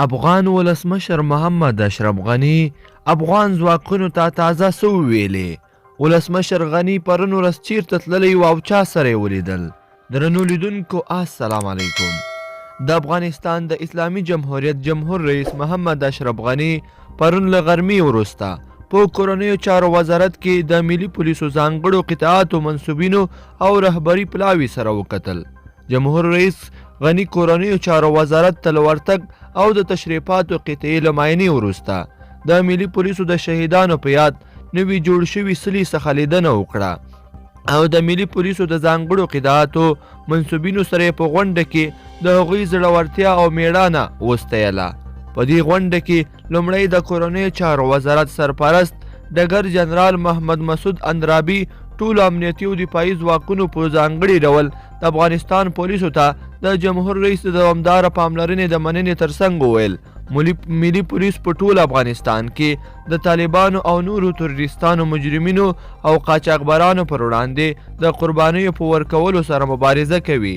افغان ولسمشر محمد اشرف غني افغان ځواکونو ته تازه څه وویلې؟ ولسمشر غني پرون ورځ چیرته تللی و او چا سره یې ولیدل؟ درنو لیدونکو السلام علیکم. د افغانستان د اسلامي جمهوریت جمهور رئیس محمد اشرف غني پرون له غرمې وروسته په کورنیو چارو وزارت کې د ملي پولیسو ځانګړو قطاعاتو منصوبینو او رهبري پلاوي سره وکتل. جمهور رئیس غني کورنیو چارو وزارت ته له ورتګ او د تشریفاتو قطعي له معاینې وروسته د ملي پولیسو د شهیدانو په یاد نوي جوړ شوي سلي څخه لیدنه وکړه او د ملي پولیسو د ځانګړو قطاعاتو منصوبینو سره په غونډه کې د هغوی زړورتیا او میړانه وستایله. په دې غونډه کې لومړی د کورنیو چارو وزارت سرپرست ډګر جنرال محمد مسعود اندرابي ټولو امنیتي او دفاعي ځواکونو په ځانګړي ډول د افغانستان پولیسو ته د جمهور رئیس د دوامداره پاملرنې د مننې ترڅنګ وویل ملي پولیس په ټول افغانستان کې د طالبانو او نورو تروریستانو مجرمینو او قاچاقبرانو پر وړاندې د قربانیو په ورکولو سره مبارزه کوي.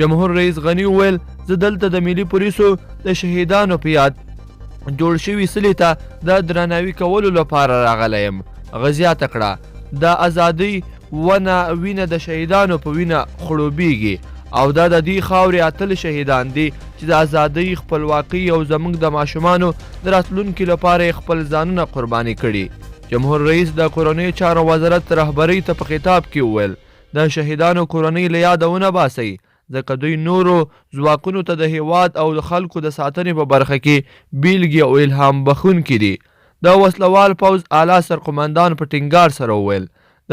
جمهور رئیس غني وویل زه دلته د ملي پولیسو د شهیدانو په یاد جوړ شوي سلې ته د درناوي کولو لپاره راغلی یم. هغه زیاته کړه د ازادۍ وینه د شهیدانو په وینه خړوبیږي او دا د دې خاورې اتل شهیدان دي چې د ازادۍ خپلواکۍ او زموږ د ماشومانو د راتلونکي لپاره خپل ځانونه قرباني کړي. جمهور رئیس د کورنیو چارو وزارت رهبرۍ ته په خطاب کې وویل د شهیدانو کورنۍ له یاده ونه باسئ ځکه دوی نورو ځواکونو ته د هیواد او د خلکو د ساتنې په برخه کې بیلګې او الهام بخښونکي دي. د وسلوال پوځ اعلی سرقمندان په ټینګار سره وویل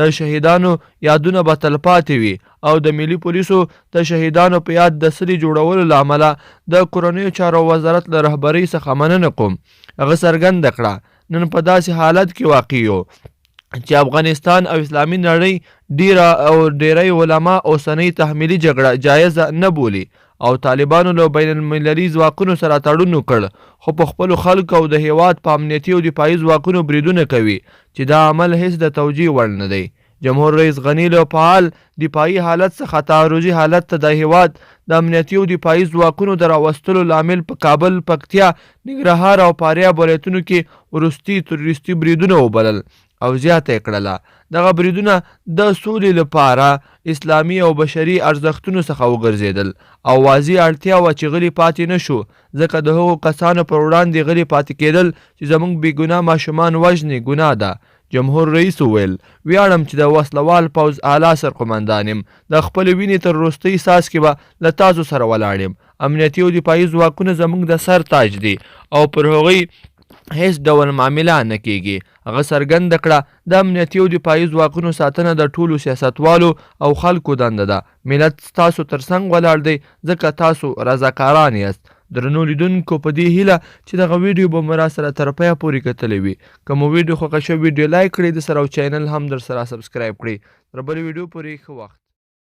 د شهیدانو یادونه به تلپاتې وي او د ملي پولیسو د شهیدانو په یاد د سلي جوړولو له امله د کورنیو چارو وزارت له رهبرۍ څخه مننه کوم. هغه څرګنده کړه نن په داسې حالت کې واقع یو چې افغانستان او اسلامي نړۍ ډیری علما اوسنۍ تحمیلي جګړه جایزه نه بولي او طالبانو له بین المللي ځواکونو سره تړون وکړ خو په خپلو خلکو او د هیواد په امنیتي او دفاعي ځواکونو بریدونه کوي چې دا عمل هیڅ د توجیه وړ نه دی. جمهور رئیس غني له فعال دفاعي حالت څخه تعرضي حالت ته د هیواد د امنیتي او دفاعي ځواکونو د راوستلو لامل په کابل، پکتیا، ننګرهار او فاریاب ولایتونو کې وروستي تروریستي بریدونه وبلل او زیاته یې کړله. دغه بریدونه د سولې لپاره اسلامي او بشري ارزښتونو څخه وګرځېدل او واضح اړتیا وه چې غلي پاتې نه شو ځکه د هغو کسانو پر وړاندې غلي پاتې کېدل چې زموږ بېګناه ماشومان وژني ګناه ده. جمهور رئیس وویل ویاړم چې د وسلوال پوځ اعلی سرقمندان یم. د خپلې وینې تر وروستۍ څاڅکې به له تاسو سره ولاړ یم. امنیتي او دفاعي ځواکونه زموږ د سر تاج دي او پر هغوی هیڅ ډول معامله نه کیږي. هغه څرګنده کړه د امنیتي او دفاعي ځواکونو ساتنه د ټولو سیاستوالو او خلکو دنده ده. ملت ستاسو ترڅنګ ولاړ دی ځکه تاسو رضاکاران یاست. درنو لیدونکو په دې هیله چې دغه ویډیو به مو راسره تر پایه پورې کتلی وي. که مو ویډیو خوښه شوې ویډیو لایک کړئ، د سره او چینل هم در سره سبسکرایب کړئ. تر بلې ویډیو پورې ښه وخت.